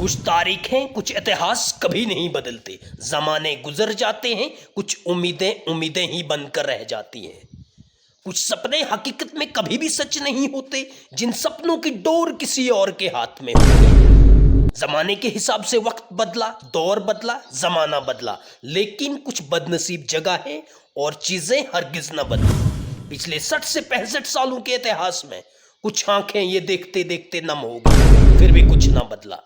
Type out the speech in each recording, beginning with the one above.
कुछ तारीखें, कुछ इतिहास कभी नहीं बदलते। जमाने गुजर जाते हैं, कुछ उम्मीदें उम्मीदें ही बनकर रह जाती हैं। कुछ सपने हकीकत में कभी भी सच नहीं होते, जिन सपनों की डोर किसी और के हाथ में होती है। जमाने के हिसाब से वक्त बदला, दौर बदला, जमाना बदला, लेकिन कुछ बदनसीब जगह है और चीजें हरगिज न बदली। पिछले 60 से 65 सालों के इतिहास में कुछ आंखें ये देखते देखते नम हो गई, फिर भी कुछ ना बदला।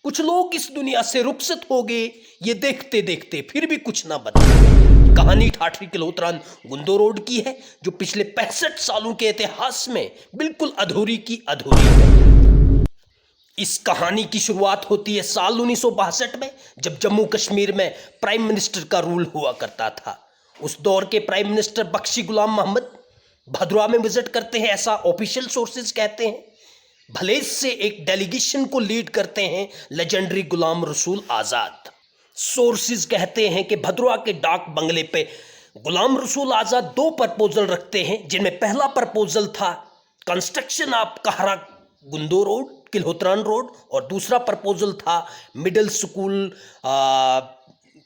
कुछ लोग इस दुनिया से रुखसत हो गए, ये देखते देखते फिर भी कुछ ना बदला। कहानी ठाठरी किल्होत्रान गुंदो रोड की है, जो पिछले 65 सालों के इतिहास में बिल्कुल अधूरी की अधूरी है। इस कहानी की शुरुआत होती है साल 1962 में, जब जम्मू कश्मीर में प्राइम मिनिस्टर का रूल हुआ करता था। उस दौर के प्राइम मिनिस्टर बख्शी गुलाम मोहम्मद भद्रवा में विजिट करते हैं, ऐसा ऑफिशियल सोर्सेज कहते हैं। भलेस से एक डेलीगेशन को लीड करते हैं लेजेंडरी गुलाम रसूल आज़ाद। सोर्सेज कहते हैं कि भद्रवा के डाक बंगले पे गुलाम रसूल आज़ाद 2 प्रपोजल रखते हैं, जिनमें पहला प्रपोजल था कंस्ट्रक्शन ऑफ कहरा गुंदो रोड, किल्होत्रान रोड, और दूसरा प्रपोजल था मिडिल स्कूल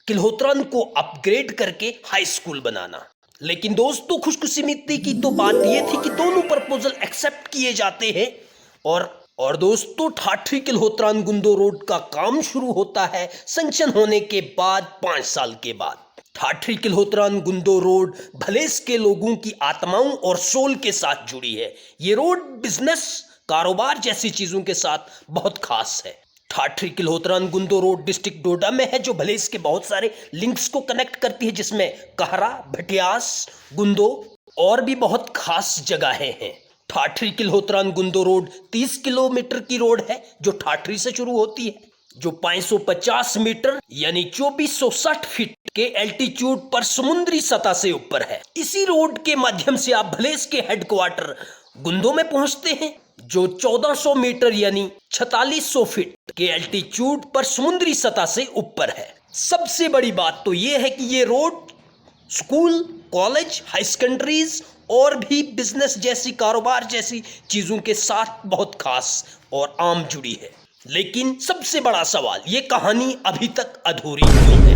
किल्होत्रान को अपग्रेड करके हाई स्कूल बनाना। लेकिन दोस्तों, खुशकिस्मती की तो बात यह थी कि दोनों प्रपोजल एक्सेप्ट किए जाते हैं और दोस्तों ठाठरी किल्होत्रान गुंदो रोड का काम शुरू होता है सैंक्शन होने के बाद 5 साल के बाद। ठाठरी किल्होत्रान गुंदो रोड भलेस के लोगों की आत्माओं और सोल के साथ जुड़ी है। ये रोड बिजनेस, कारोबार जैसी चीजों के साथ बहुत खास है। ठाठरी किल्होत्रान गुंदो रोड डिस्ट्रिक्ट डोडा में है, जो भलेस के बहुत सारे लिंक्स को कनेक्ट करती है, जिसमें कहरा, भटियास, गुंदो और भी बहुत खास जगहें हैं। ठाठरी किल्होत्रान गुंदो रोड 30 किलोमीटर की रोड है, जो ठाठरी से शुरू होती है, जो 550 मीटर यानी 2460 फीट के एल्टीट्यूड पर समुद्री सतह से ऊपर है। इसी रोड के माध्यम से आप भलेस के हेडक्वार्टर गुंदो में पहुंचते हैं, जो 1400 मीटर यानी 4600 फीट के एल्टीट्यूड पर समुद्री सतह से ऊपर है। सबसे बड़ी बात तो यह है कि ये road school, college, high secondaries और भी बिजनेस जैसी, कारोबार जैसी चीजों के साथ बहुत खास और आम जुड़ी है। लेकिन सबसे बड़ा सवाल, ये कहानी अभी तक अधूरी क्यों है?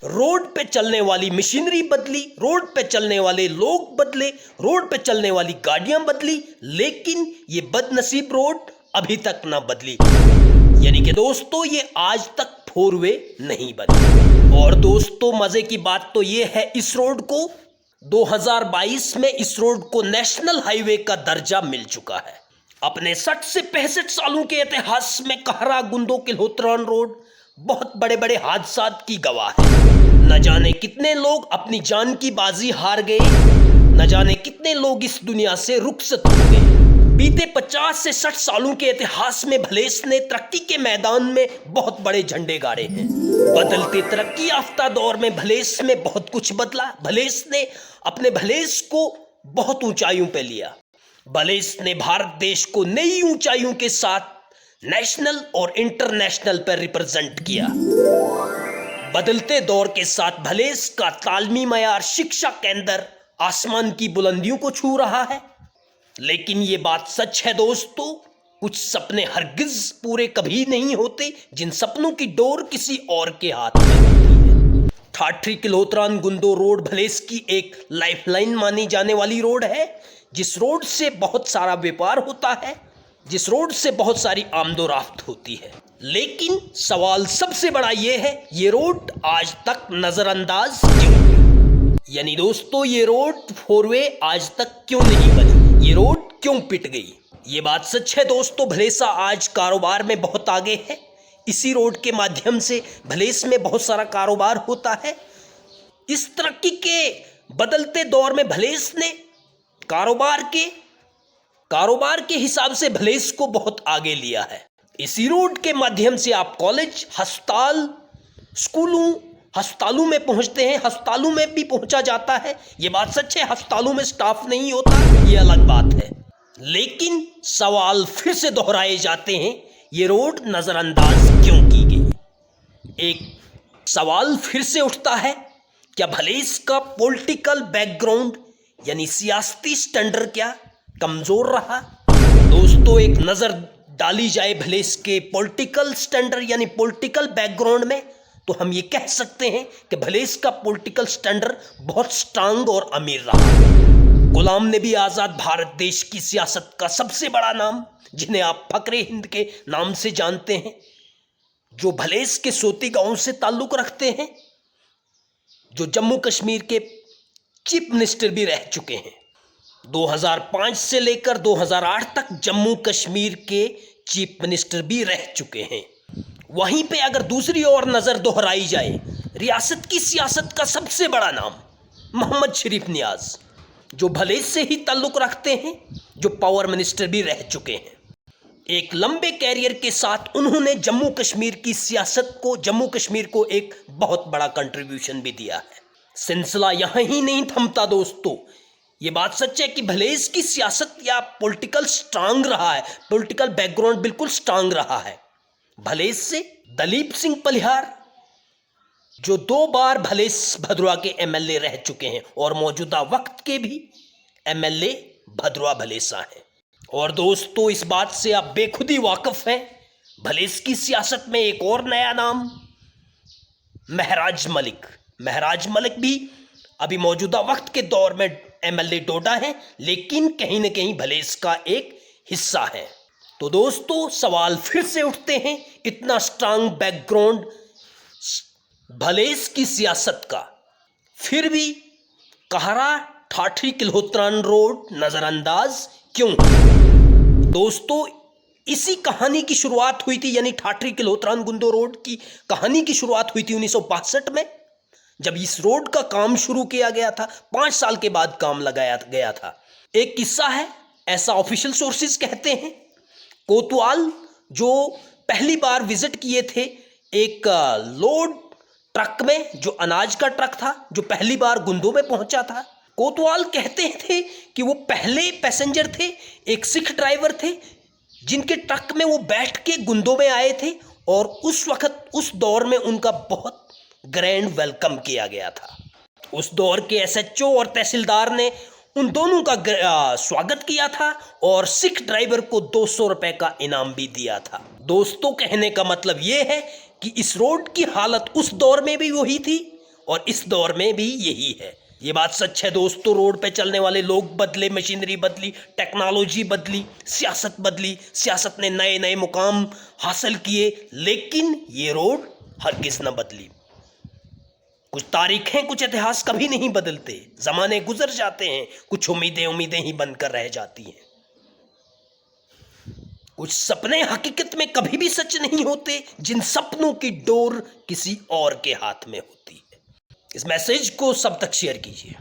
रोड पे चलने वाली मशीनरी बदली, रोड पे चलने वाले लोग बदले, रोड पे चलने वाली गाड़ियां बदली, लेकिन ये बदनसीब रोड अभी तक ना बदली। यानी कि दोस्तों, ये आज तक 4 वे नहीं बनी। और दोस्तों, मजे की बात तो ये है, इस रोड को 2022 में इस रोड को नेशनल हाईवे का दर्जा मिल चुका है। अपने 60 से 65 सालों के इतिहास में कहरा गुंदो किल्होत्रान रोड बहुत बड़े बड़े हादसात की गवाह है। न जाने कितने लोग अपनी जान की बाजी हार गए, न जाने कितने लोग इस दुनिया से रुखसत हो गए। बीते 50 से 60 सालों के इतिहास में भलेस ने तरक्की के मैदान में बहुत बड़े झंडे गाड़े हैं। बदलते तरक्की याफ्ता दौर में भलेस में बहुत कुछ बदला। भलेस ने अपने भलेस को बहुत ऊंचाइयों पे लिया। भलेस ने भारत देश को नई ऊंचाइयों के साथ नेशनल और इंटरनेशनल पर रिप्रेजेंट किया। बदलते दौर के साथ भलेस का तालमी मयार, शिक्षा केंद्र आसमान की बुलंदियों को छू रहा है। लेकिन ये बात सच है दोस्तों, कुछ सपने हरगिज पूरे कभी नहीं होते, जिन सपनों की डोर किसी और के हाथ में होती है। ठाठरी किल्होत्रान गुंदो रोड भलेस की एक लाइफलाइन मानी जाने वाली रोड है, जिस रोड से बहुत सारा व्यापार होता है, जिस रोड से बहुत सारी आमदोरफ्त होती है। लेकिन सवाल सबसे बड़ा यह है, ये रोड आज तक नजरअंदाज क्यों हुई? यानी दोस्तों, ये रोड 4 वे आज तक क्यों नहीं बनी? ये रोड क्यों पिट गई? ये बात सच है दोस्तों, भलेसा आज कारोबार में बहुत आगे है। इसी रोड के माध्यम से भलेस में बहुत सारा कारोबार होता है। इस तरक्की के बदलते दौर में भलेस ने कारोबार के हिसाब से भलेस को बहुत आगे लिया है। इसी रोड के माध्यम से आप कॉलेज, अस्पताल, स्कूलों, अस्पतालों में पहुंचते हैं। अस्पतालों में भी पहुंचा जाता है। ये बात सच है, अस्पतालों में स्टाफ नहीं होता, ये अलग बात है। लेकिन सवाल फिर से दोहराए जाते हैं, ये रोड नजरअंदाज क्यों की गई? एक सवाल फिर से उठता है, क्या भलेस का पॉलिटिकल बैकग्राउंड यानी सियासती स्टैंडर्ड क्या कमजोर रहा? दोस्तों, एक नजर डाली जाए भलेस के पॉलिटिकल स्टैंडर्ड यानी पॉलिटिकल बैकग्राउंड में, तो हम ये कह सकते हैं कि भलेस का पॉलिटिकल स्टैंडर्ड बहुत स्ट्रांग और अमीर रहा। गुलाम नबी आज़ाद भारत देश की सियासत का सबसे बड़ा नाम, जिन्हें आप फकरे हिंद के नाम से जानते हैं, जो भलेस के सोती गांव से ताल्लुक रखते हैं, जो जम्मू कश्मीर के चीफ मिनिस्टर भी रह चुके हैं। 2005 से लेकर 2008 तक जम्मू कश्मीर के चीफ मिनिस्टर भी रह चुके हैं। वहीं पे अगर दूसरी ओर नज़र दोहराई जाए, रियासत की सियासत का सबसे बड़ा नाम मोहम्मद शरीफ नियाज़, जो भले से ही ताल्लुक़ रखते हैं, जो पावर मिनिस्टर भी रह चुके हैं। एक लंबे कैरियर के साथ उन्होंने जम्मू कश्मीर की सियासत को, जम्मू कश्मीर को एक बहुत बड़ा कंट्रीब्यूशन भी दिया है। सिलसिला यहाँ ही नहीं थमता दोस्तों, ये बात सच है कि भले इसकी सियासत या पॉलिटिकल स्ट्रांग रहा है, पॉलिटिकल बैकग्राउंड बिल्कुल स्ट्रांग रहा है। भले से दलीप सिंह पलिहार, जो 2 बार भलेस भदरवा के एमएलए रह चुके हैं और मौजूदा वक्त के भी एमएलए भदरवा भलेसा हैं। और दोस्तों, इस बात से आप बेखुदी वाकिफ हैं, भलेस की सियासत में एक और नया नाम महराज मलिक। महराज मलिक भी अभी मौजूदा वक्त के दौर में एमएलए डोडा है, लेकिन कहीं न कहीं भलेस का एक हिस्सा है। तो दोस्तों, सवाल फिर से उठते हैं, इतना स्ट्रांग बैकग्राउंड भलेस की सियासत का, फिर भी कहरा ठाठी किल्होत्रान रोड नजरअंदाज क्यों? दोस्तों, इसी कहानी की शुरुआत हुई थी, यानी ठाठी किल्होत्रान गुंदो रोड की कहानी की शुरुआत हुई थी 1962 में, जब इस रोड का काम शुरू किया गया था। 5 साल के बाद काम लगाया गया था। एक किस्सा है, ऐसा ऑफिशियल सोर्सेज कहते हैं, कोतवाल जो पहली बार विजिट किए थे एक लोड ट्रक में, जो अनाज का ट्रक था, जो पहली बार गुंदो में पहुंचा था, कोतवाल कहते थे कि वो पहले पैसेंजर थे, एक सिख ड्राइवर थे, जिनके ट्रक में वो बैठ के गुंदो में आए थे, और उस वक्त, उस दौर में उनका बहुत ग्रैंड वेलकम किया गया था। उस दौर के एसएचओ और तहसीलदार ने उन दोनों का स्वागत किया था और सिख ड्राइवर को 200 रुपए का इनाम भी दिया था। दोस्तों, कहने का मतलब ये है कि इस रोड की हालत उस दौर में भी वही थी और इस दौर में भी यही है। ये बात सच है दोस्तों, रोड पे चलने वाले लोग बदले, मशीनरी बदली, टेक्नोलॉजी बदली, सियासत बदली, सियासत ने नए नए मुकाम हासिल किए, लेकिन ये रोड हरगिज़ न बदली। कुछ तारीखें, कुछ इतिहास कभी नहीं बदलते, ज़माने गुजर जाते हैं, कुछ उम्मीदें ही बनकर रह जाती हैं। कुछ सपने हकीकत में कभी भी सच नहीं होते, जिन सपनों की डोर किसी और के हाथ में होती है। इस मैसेज को सब तक शेयर कीजिए।